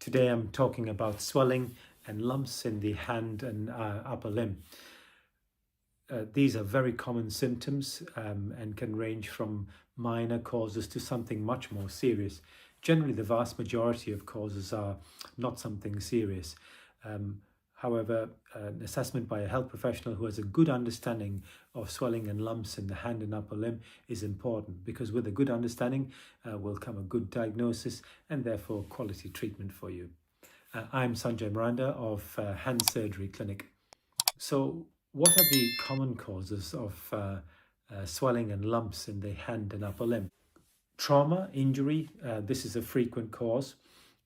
Today I'm talking about swelling and lumps in the hand and upper limb. These are very common symptoms and can range from minor causes to something much more serious. Generally, the vast majority of causes are not something serious. However, an assessment by a health professional who has a good understanding of swelling and lumps in the hand and upper limb is important, because with a good understanding will come a good diagnosis and therefore quality treatment for you. I'm Sanjay Miranda of Hand Surgery Clinic. So what are the common causes of swelling and lumps in the hand and upper limb? Trauma, injury, this is a frequent cause.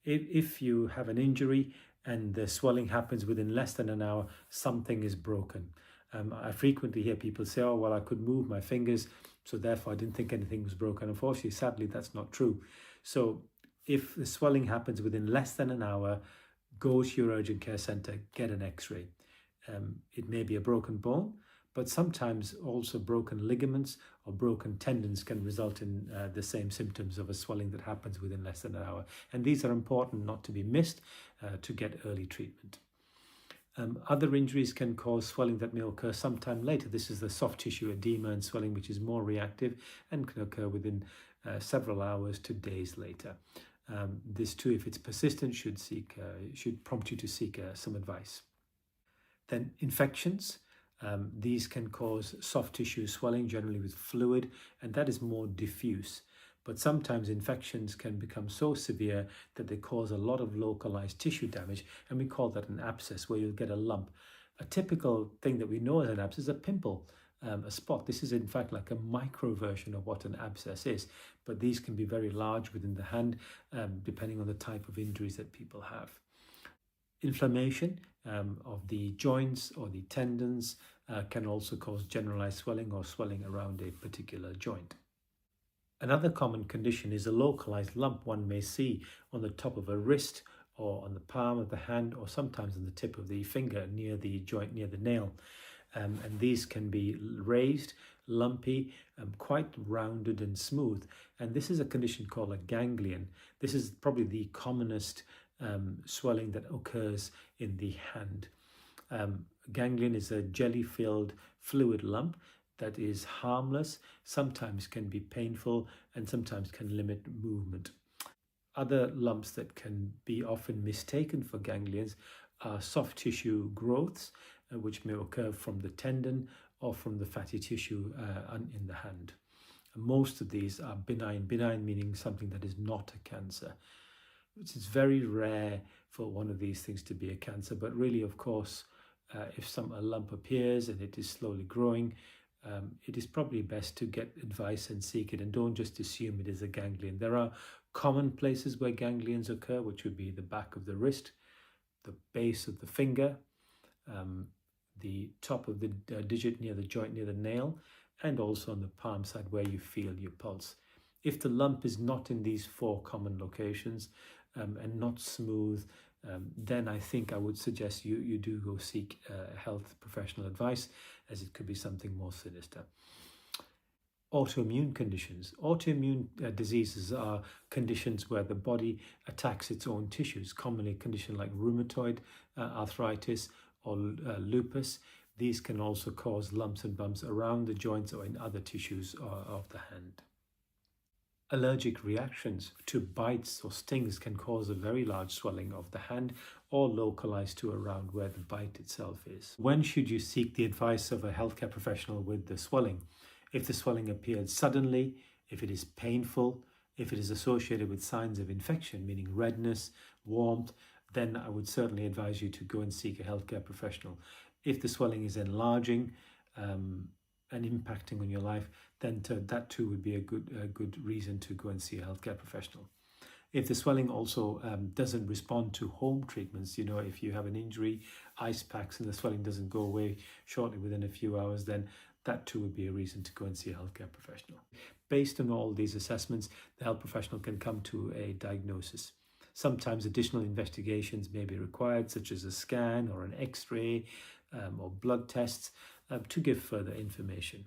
If you have an injury and the swelling happens within less than an hour, something is broken. I frequently hear people say, oh, well, I could move my fingers, so therefore I didn't think anything was broken. Unfortunately, sadly, that's not true. So if the swelling happens within less than an hour, go to your urgent care centre, get an x-ray. It may be a broken bone, but sometimes also broken ligaments or broken tendons can result in the same symptoms of a swelling that happens within less than an hour. And these are important not to be missed to get early treatment. Other injuries can cause swelling that may occur sometime later. This is the soft tissue edema and swelling, which is more reactive and can occur within several hours to days later. This too, if it's persistent, should prompt you to seek some advice. Then infections. These can cause soft tissue swelling, generally with fluid, and that is more diffuse. But sometimes infections can become so severe that they cause a lot of localized tissue damage, and we call that an abscess, where you'll get a lump. A typical thing that we know as an abscess is a pimple, a spot. This is in fact like a micro version of what an abscess is, but these can be very large within the hand, depending on the type of injuries that people have. Inflammation of the joints or the tendons can also cause generalized swelling or swelling around a particular joint. Another common condition is a localized lump one may see on the top of a wrist or on the palm of the hand, or sometimes on the tip of the finger near the joint, near the nail. And these can be raised, lumpy, quite rounded and smooth. And this is a condition called a ganglion. This is probably the commonest swelling that occurs in the hand. Ganglion is a jelly-filled fluid lump that is harmless, sometimes can be painful, and sometimes can limit movement. Other lumps that can be often mistaken for ganglions are soft tissue growths, which may occur from the tendon or from the fatty tissue in the hand. Most of these are benign, meaning something that is not a cancer. It's very rare for one of these things to be a cancer, but really, of course, if a lump appears and it is slowly growing, it is probably best to get advice and seek it, and don't just assume it is a ganglion. There are common places where ganglions occur, which would be the back of the wrist, the base of the finger, the top of the digit near the joint, near the nail, and also on the palm side where you feel your pulse. If the lump is not in these four common locations and not smooth, then I think I would suggest you do go seek health professional advice, as it could be something more sinister. Autoimmune conditions. Autoimmune diseases are conditions where the body attacks its own tissues, commonly a condition like rheumatoid arthritis or lupus. These can also cause lumps and bumps around the joints or in other tissues of the hand. Allergic reactions to bites or stings can cause a very large swelling of the hand, or localized to around where the bite itself is. When should you seek the advice of a healthcare professional with the swelling? If the swelling appears suddenly, if it is painful, if it is associated with signs of infection, meaning redness, warmth, then I would certainly advise you to go and seek a healthcare professional. If the swelling is enlarging and impacting on your life, then that too would be a good reason to go and see a healthcare professional. If the swelling also doesn't respond to home treatments, if you have an injury, ice packs, and the swelling doesn't go away shortly within a few hours, then that too would be a reason to go and see a healthcare professional. Based on all these assessments, the health professional can come to a diagnosis. Sometimes additional investigations may be required, such as a scan or an x-ray or blood tests to give further information.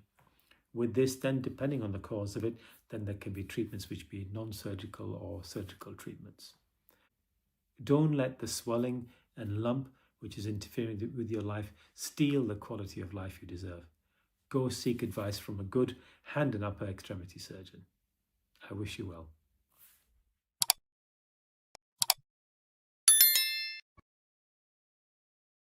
With this, then, depending on the cause of it, then there can be treatments which be non-surgical or surgical treatments. Don't let the swelling and lump, which is interfering with your life, steal the quality of life you deserve. Go seek advice from a good hand and upper extremity surgeon. I wish you well.